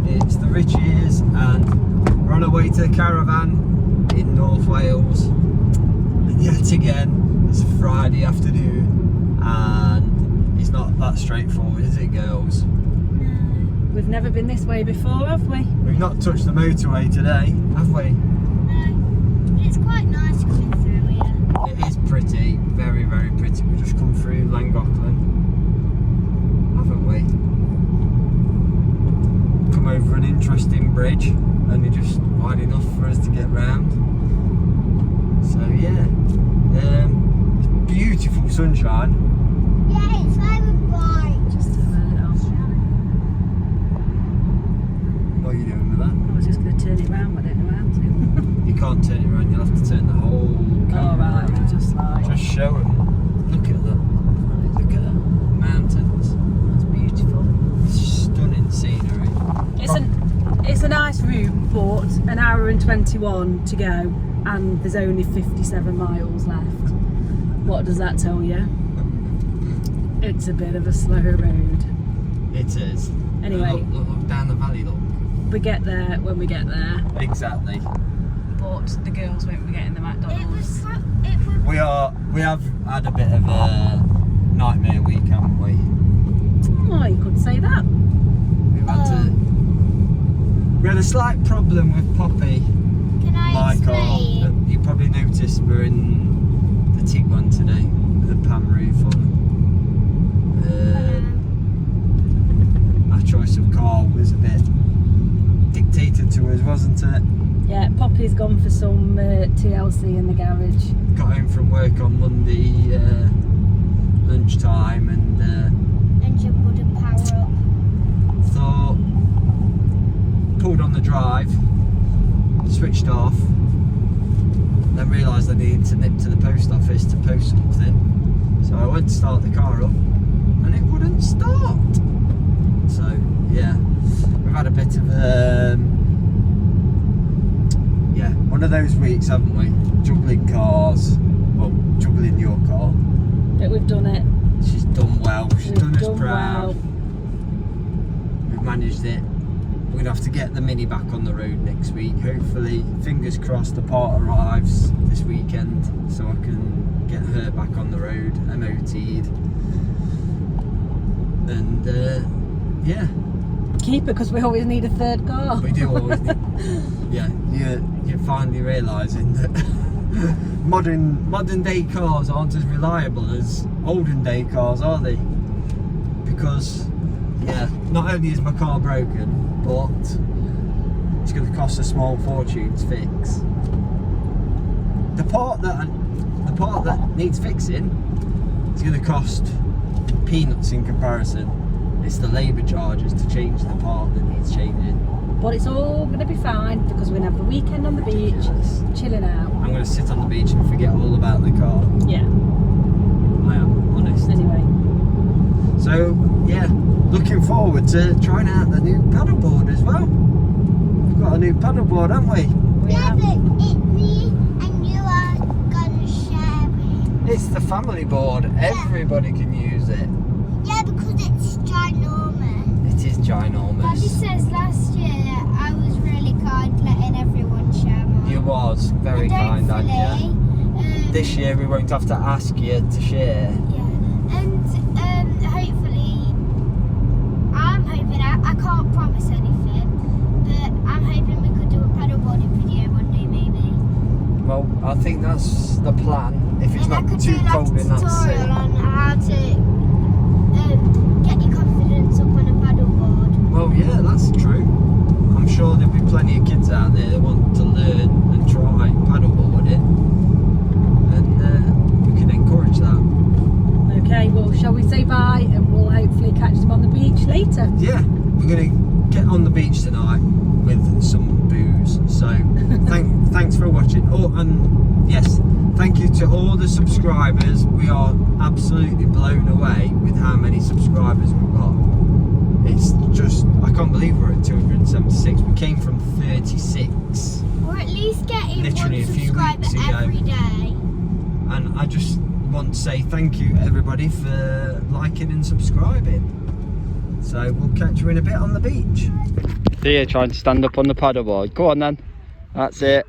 It's the Riches and we're on our way to the Caravan in North Wales, and yet again it's a Friday afternoon and it's not that straightforward, is it, girls? No. We've never been this way before, have we? We've not touched the motorway today, have we? No, but it's quite nice coming through here. It is pretty, very very pretty. We've just come through Llangollen, haven't we? Come over an interesting bridge, only just wide enough for us to get round. So yeah, beautiful sunshine. Yeah, it's very bright. Just a little. What are you doing with that? I was just going to turn it round, but I don't know how to. You can't turn it around. You'll have to turn the whole camera around. Just like. Just show them. Look at them. Look at them. Mountains. That's beautiful. Stunning scenery. It's a nice route, but an hour and 21 to go, and there's only 57 miles left. What does that tell you? It's a bit of a slow road. It is. Anyway, look down the valley. Look. We get there when we get there. Exactly. But the girls won't be getting the McDonald's. We have had a bit of a nightmare week, haven't we? Oh, you could say that. We had a slight problem with Poppy. Can I explain? You probably noticed we're in the Tiguan today with the pan roof on. Our choice of car was a bit dictated to us, wasn't it? Yeah, Poppy's gone for some TLC in the garage. Got home from work on Monday lunchtime and Engine wouldn't power up. thought, pulled on the drive, switched off, then realised I needed to nip to the post office to post something. So I went to start the car up and it wouldn't start. So yeah, we've had a bit of one of those weeks, haven't we? Juggling cars, well, juggling your car. But we've done it. She's done well, she's done us proud. Well. We've managed it. We're going to have to get the Mini back on the road next week. Hopefully, fingers crossed, the part arrives this weekend so I can get her back on the road, MOT'd. And yeah. Keep it, because we always need a third car. We do always need. Yeah, you're finally realising that modern day cars aren't as reliable as olden day cars, are they? Because yeah, not only is my car broken, but it's going to cost a small fortune to fix. The part that needs fixing is going to cost peanuts in comparison. It's the labour charges to change the part that needs changing. But it's all going to be fine, because we're going to have the weekend on the beach, chilling out. I'm going to sit on the beach and forget all about the car. Yeah. I am, honest. Anyway. So, yeah, looking forward to trying out the new paddleboard as well. We've got a new paddleboard, haven't we? Yeah, but it's me and you are gonna share it. It's the family board. Yeah. Everybody can use it. Yeah, because it's ginormous. It is ginormous. Daddy says last year I was really kind, letting everyone share mine. You was very kind, Anya. This year we won't have to ask you to share. Yeah, and hopefully, I'm hoping, I can't promise anything, but I'm hoping we could do a paddleboarding video one day maybe. Well, I think that's the plan. If it's And I not could too do like cold a in that tutorial sea. on how to get your confidence up on a paddleboard. Well, yeah, that's true. I'm sure there'll be plenty of kids out there that want to learn and try paddleboarding, and we can encourage that. Okay, well, shall we say bye, and we'll hopefully catch them on the beach later? Yeah, we're going to get on the beach tonight with And yes, thank you to all the subscribers. We are absolutely blown away with how many subscribers we've got. It's just, I can't believe we're at 276. We came from 36. Or at least getting Literally one a few subscriber weeks ago. every day. And I just want to say thank you everybody for liking and subscribing. So we'll catch you in a bit on the beach. Here, trying to stand up on the paddleboard. Go on then. That's it.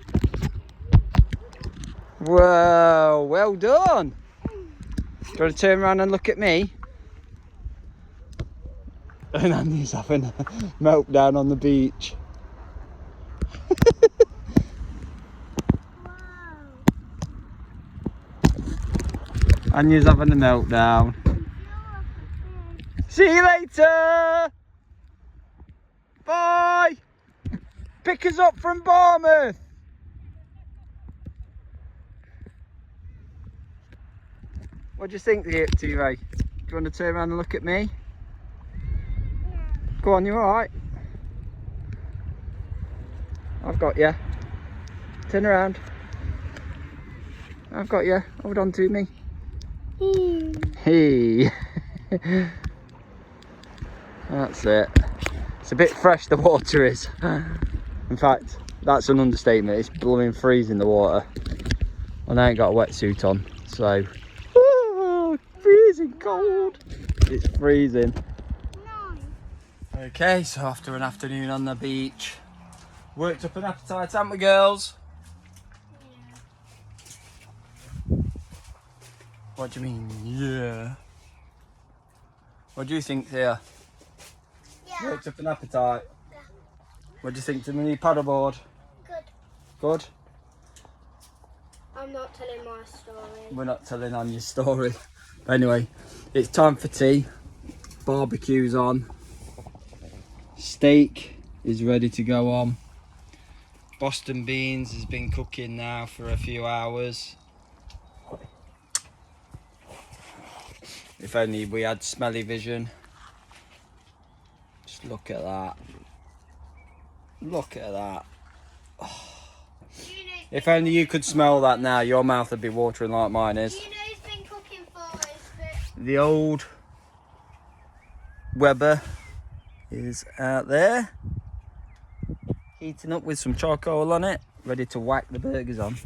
Whoa, well done. Do you want to turn around and look at me? And Andy's having a meltdown on the beach. Anya's having a meltdown. See you later. Bye. Pick us up from Bournemouth. What do you think, T-Ray? Do you want to turn around and look at me? Go on, you alright? I've got you. Turn around. I've got you. Hold on to me. Hey. That's it. It's a bit fresh, the water is. In fact, that's an understatement. It's blooming freezing the water. And I ain't got a wetsuit on, so freezing cold. It's freezing. Okay, so after an afternoon on the beach, worked up an appetite, haven't we, girls? Yeah. What do you mean, yeah? What do you think, Thea? Yeah. Worked up an appetite? Yeah. What do you think to my new paddleboard? Good. Good? I'm not telling my story. We're not telling on your story. Anyway, it's time for tea. Barbecue's on. Steak is ready to go on. Boston beans has been cooking now for a few hours. If only we had smelly vision. Just look at that. Look at that. Oh. If only you could smell that now, your mouth would be watering like mine is. You know who's been cooking for us? The old Weber is out there, heating up with some charcoal on it, ready to whack the burgers on.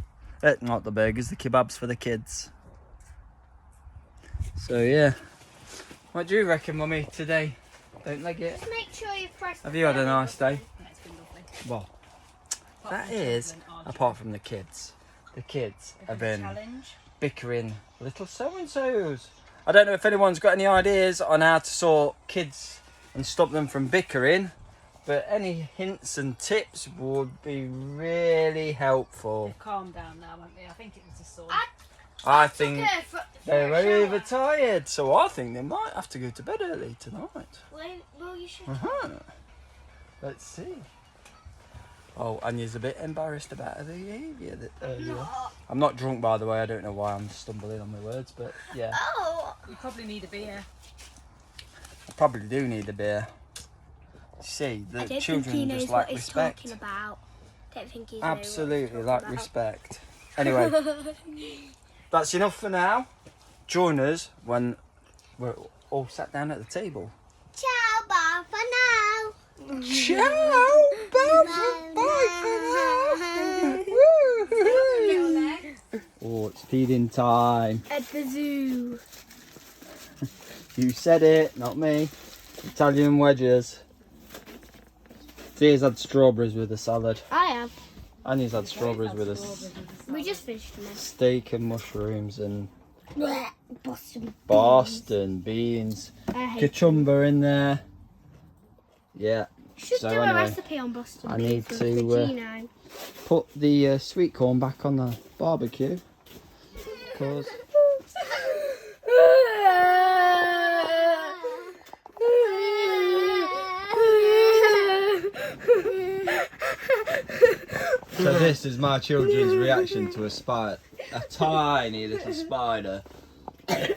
Not the burgers, the kebabs for the kids. So yeah, what do you reckon, Mummy, today? Don't leg it. Just make sure you press. Have you had a nice day? Yeah, it's been lovely. Well, Apart that from is, children, aren't apart from the kids. The kids have been challenge. bickering little so-and-sos. I don't know if anyone's got any ideas on how to sort kids and stop them from bickering, but any hints and tips would be really helpful. They've calmed down now, haven't they? I think it was a sword. I think For they're a shower. overtired, so I think they might have to go to bed early tonight. Well, you should. Let's see. Oh, Anya's a bit embarrassed about her behaviour earlier. I'm not drunk, by the way. I don't know why I'm stumbling on my words, but yeah. Oh. You probably need a beer. I probably do need a beer. See, the I don't children think he knows just what lack he's respect. talking about. Don't think he Absolutely lack respect. Anyway, that's enough for now. Join us when we're all sat down at the table. Ciao, bye for now. Ciao! Bye for now! Oh, it's feeding time. At the zoo. You said it, not me. Italian wedges. Tia's had strawberries with the salad. I have. Annie's had strawberries with a We just finished them. steak and mushrooms and Boston. Boston beans. I hate Kachumba in there. Yeah. Should So do a anyway, recipe on Boston I beans need from to, Fugino. put the sweet corn back on the barbecue. Because so this is my children's reaction to a spider, a tiny little spider. Here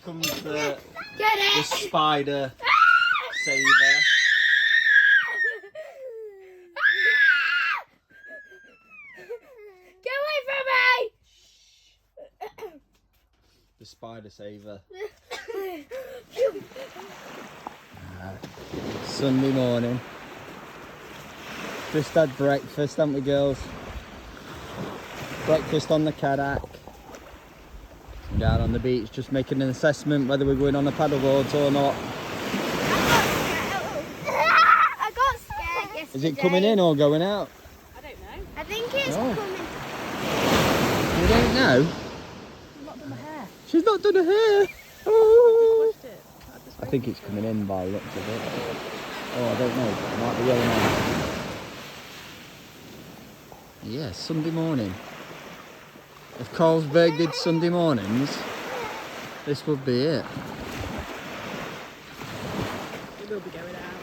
comes the spider saver. spider saver. Sunday morning. Just had breakfast, haven't we, girls? Breakfast on the kayak. Down on the beach, just making an assessment whether we're going on the paddleboards or not. I got scared yesterday. Is it coming in or going out? I don't know. I think it's coming. You don't know? I've not done my hair. She's not done her hair. Oh. Washed it. I think it's coming in by the looks of it. Oh, I don't know. It might be going on. Yeah, Sunday morning. If Carlsberg did Sunday mornings, this would be it. It will be going out.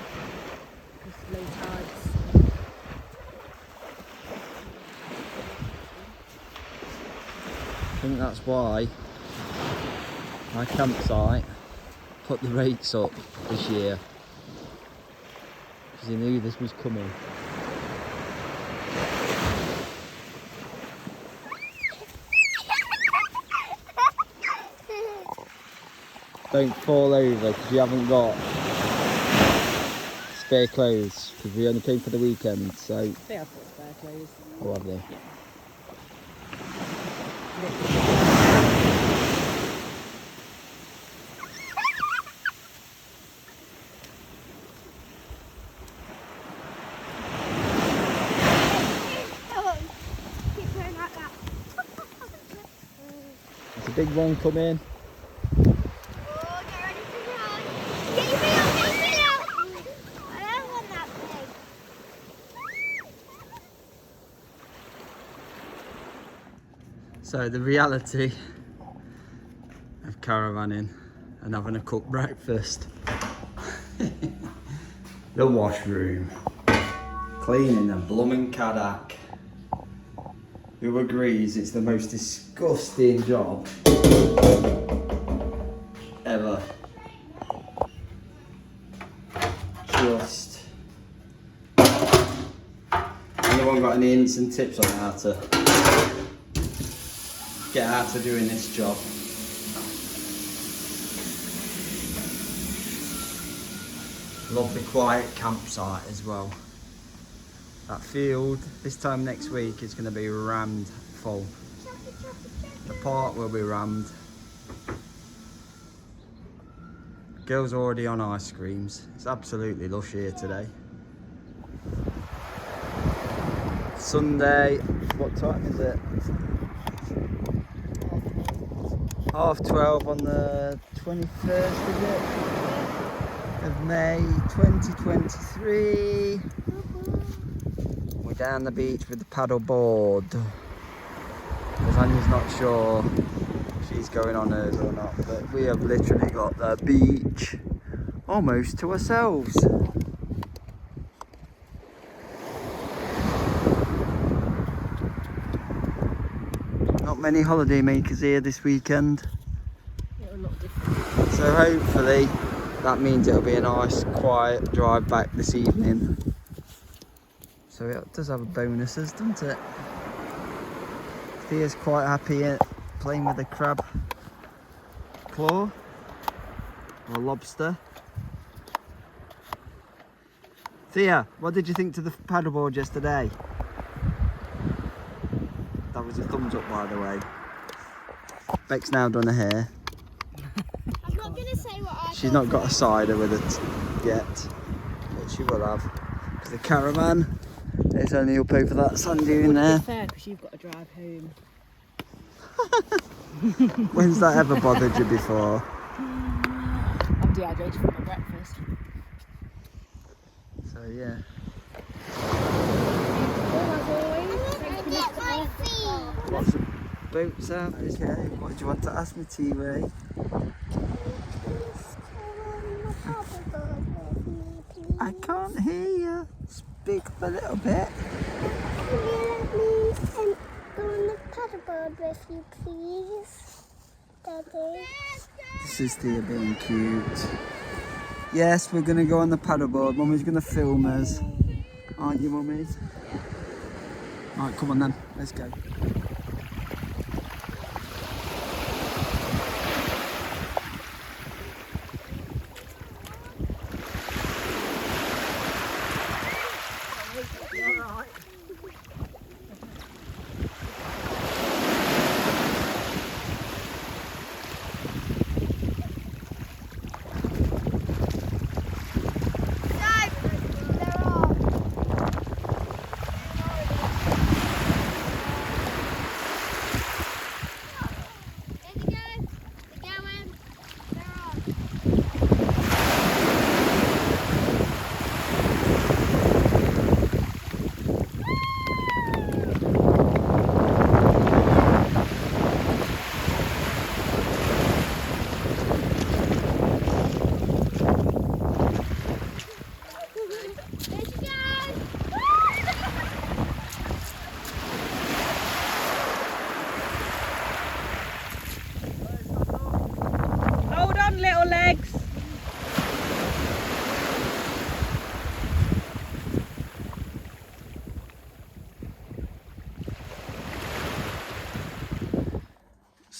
It's low tides. I think that's why my campsite put the rates up this year. Because he knew this was coming. Don't fall over because you haven't got spare clothes because we only came for the weekend, so... They have got spare clothes. Oh, have they? Keep going like that. There's a big one coming. So the reality of caravanning and having a cooked breakfast. The washroom. Cleaning a blooming kayak. Who agrees it's the most disgusting job ever? Just... Anyone got any hints and tips on how to get out of doing this job? Lovely quiet campsite as well. That field this time next week is going to be rammed full. The park will be rammed. Girls are already on ice creams. It's absolutely lush here today. Sunday, what time is it? 12:30 on the 21st, is it? Of May 2023. We're down the beach with the paddle board. Because Anya's not sure if she's going on hers or not, but we have literally got the beach almost to ourselves. Not many holiday makers here this weekend. It'll look different. So hopefully that means it'll be a nice quiet drive back this evening. So it does have bonuses, doesn't it? Thea's quite happy playing with a crab claw or lobster. Thea, what did you think to the paddleboard yesterday? That was a thumbs up, by the way. Beck's now done her hair. I'm not going to say what I She's not got a cider with it yet, but she will have. Because the caravan is only up over that sand dune there. It's fair because you've got to drive home. When's that ever bothered you before? I'm dehydrated from my breakfast. So yeah. Get my feet. Lots of boats out. Okay, what do you want to ask me, T-Ray? I can't hear you. Speak up a little bit. Can you let me go on the paddleboard with you, please, Daddy? This is Thea being cute. Yes, we're going to go on the paddleboard. Mummy's going to film us. Aren't you, Mummy? Right, come on then. Let's go.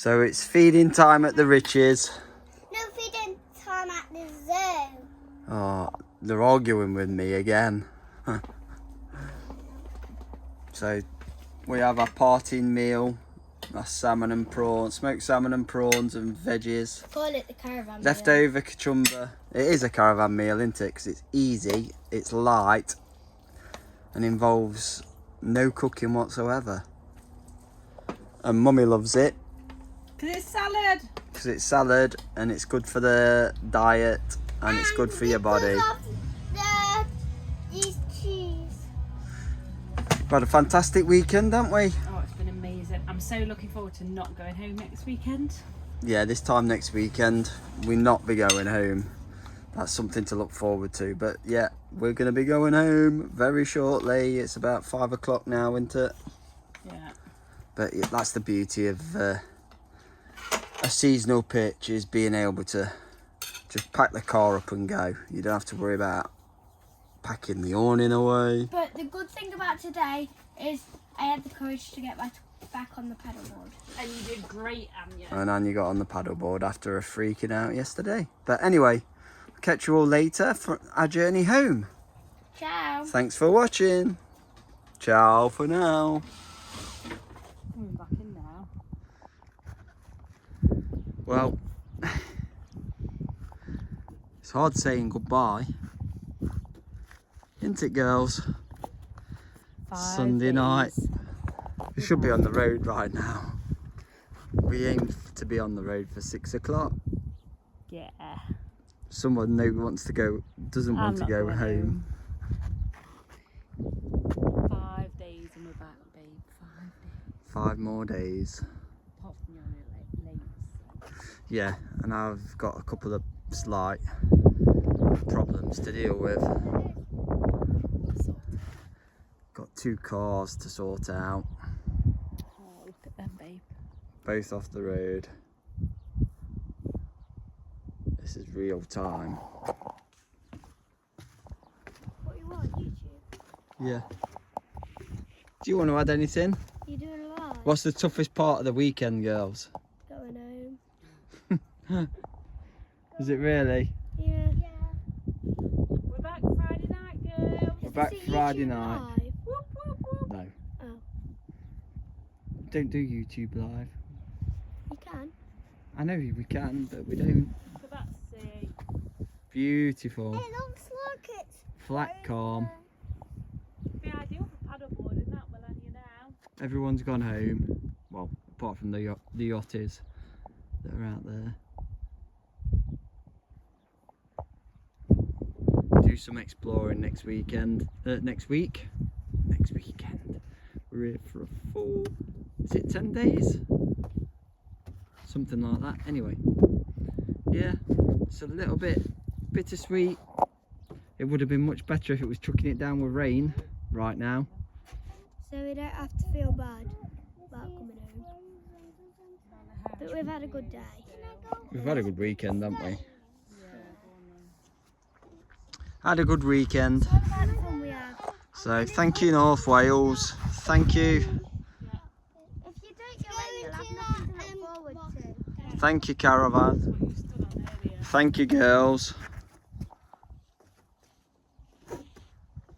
So it's feeding time at the Riches. No feeding time at the zoo. Oh, they're arguing with me again. So we have our parting meal. Our salmon and prawns, smoked salmon and prawns and veggies. Call it the caravan. Leftover kachumba. It is a caravan meal, isn't it? Because it's easy, it's light, and involves no cooking whatsoever. And Mummy loves it. Because it's salad. Because it's salad and it's good for the diet and it's good for your body. These cheese. We've had a fantastic weekend, haven't we? Oh, it's been amazing. I'm so looking forward to not going home next weekend. Yeah, this time next weekend we'll not be going home. That's something to look forward to. But yeah, we're going to be going home very shortly. It's about 5 o'clock now, isn't it? Yeah. But yeah, that's the beauty of a seasonal pitch, is being able to just pack the car up and go. You don't have to worry about packing the awning away. But the good thing about today is I had the courage to get back on the paddleboard. And you did great, Anya. And Anya got on the paddleboard after freaking out yesterday. But anyway, I'll catch you all later for our journey home. Ciao. Thanks for watching. Ciao for now. Coming back in now. Well, it's hard saying goodbye, isn't it, girls? 5 Sunday days. night. We should be on the road right now. We aim to be on the road for 6 o'clock. Yeah. Someone doesn't want to go home. 5 days and we're back, babe. 5 days. 5 more days. Apart from your late. Yeah, and I've got a couple of slight problems to deal with. Got 2 cars to sort out. Oh, look at them, babe. Both off the road. This is real time. What you want, YouTube? Yeah. Do you want to add anything? You doing a live? What's the toughest part of the weekend, girls? Going home. Is it really? Yeah. We're back Friday night, girls. We're back Friday night. Live? Whoop, whoop, whoop. No. Oh, Don't do YouTube live. you can. I know we can, but we don't. Look at that sea. Beautiful. It looks like it's Flat calm. Be ideal for paddleboarding, that will, Anya, now. Everyone's gone home. Well, apart from the yachties that are out there. Do some exploring next weekend. Next weekend. We're here for a full, is it 10 days? Something like that. Anyway, yeah, it's a little bit bittersweet. It would have been much better if it was chucking it down with rain right now. so we don't have to feel bad about coming home. But we've had a good day. We've had a good weekend, haven't we? Had a good weekend. What about the fun we had? So thank you, North Wales. Thank you. If you don't go home, you'll have nothing to look forward to. Thank you, Caravan. What you stood on earlier. Thank you, girls.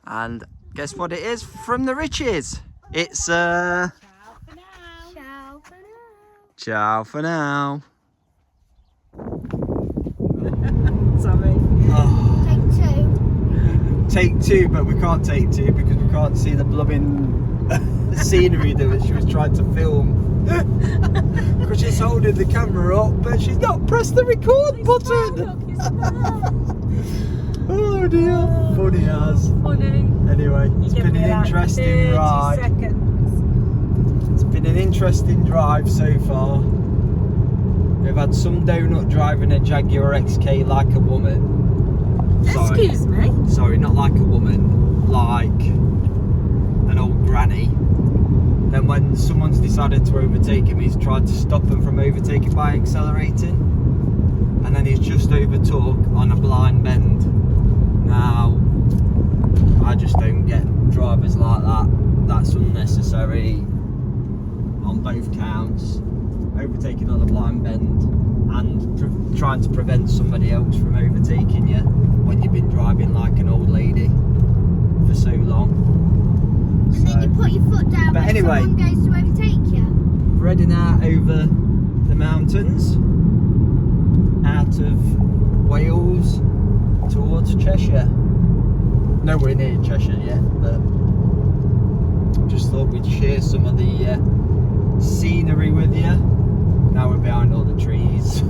And guess what it is from the Riches? It's Ciao for now. Ciao for now. ciao for now. Sorry. Take 2. Take 2, but we can't take 2 because we can't see the blooming scenery that she was trying to film. Because she's holding the camera up, but she's not pressed the record button. Oh dear, funny as. Funny. Anyway, it's been an interesting ride. It's been an interesting drive so far. We've had some donut driving a Jaguar XK like a woman. Sorry. Excuse me. Sorry, not like a woman, like an old granny. Then when someone's decided to overtake him, he's tried to stop him from overtaking by accelerating. And then he's just overtook on a blind bend. Now, I just don't get drivers like that. That's unnecessary on both counts. overtaking on a blind bend and trying to prevent somebody else from overtaking you when you've been driving like an old lady for so long. And then you put your foot down But when anyway, someone goes to overtake you. we're heading out over the mountains, out of Wales towards Cheshire. Nowhere near Cheshire yet, but just thought we'd share some of the scenery with you. Now we're behind all the trees.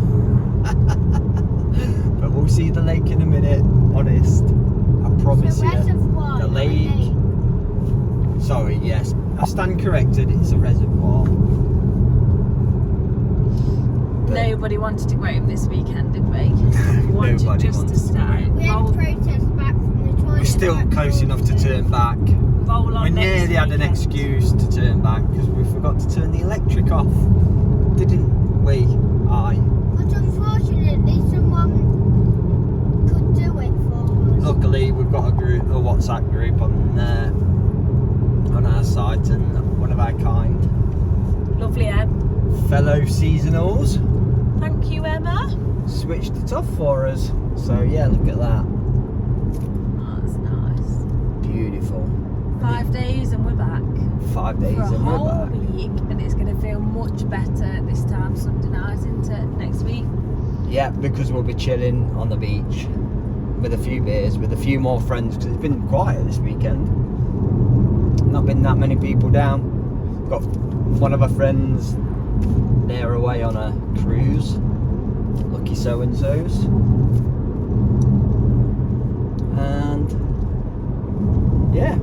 But we'll see the lake in a minute, honest. I promise It's a you. reservoir, The not a lake. Sorry, yes. I stand corrected, it's a reservoir. But Nobody wanted to go home this weekend, did we? We wanted Nobody just to wanted to go stay. home. We had protest back from the toilet. we're still close enough to turn back. Roll on We next nearly had an weekend. excuse to turn back because we forgot to turn the electric off. Didn't we? Aye. But unfortunately, someone could do it for us. Luckily, we've got a WhatsApp group on our site, and one of our kind Lovely, Em. fellow seasonals Thank you, Emma. switched it off for us. So yeah, look at that. Oh, that's nice. Beautiful. 5 days and we're back. 5 days For a and we're whole back. week, and it's going to feel much better this time Sunday night, isn't it? Next week. Yeah, because we'll be chilling on the beach with a few beers, with a few more friends, because it's been quiet this weekend. Not been that many people down. Got one of our friends, they're away on a cruise. Lucky so-and-sos. And yeah,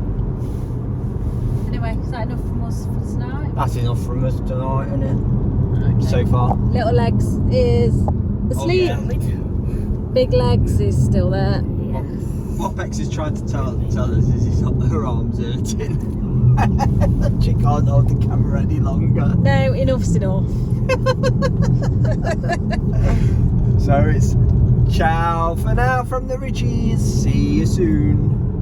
Anyway, is that enough from us for tonight? that's enough from us tonight, isn't it? Okay. So far. Little Legs is asleep. Oh, yeah. Big Legs is still there. What Bex is trying to tell us is her arms hurting. She can't hold the camera any longer. No, enough's enough. So it's ciao for now from the Richies. See you soon.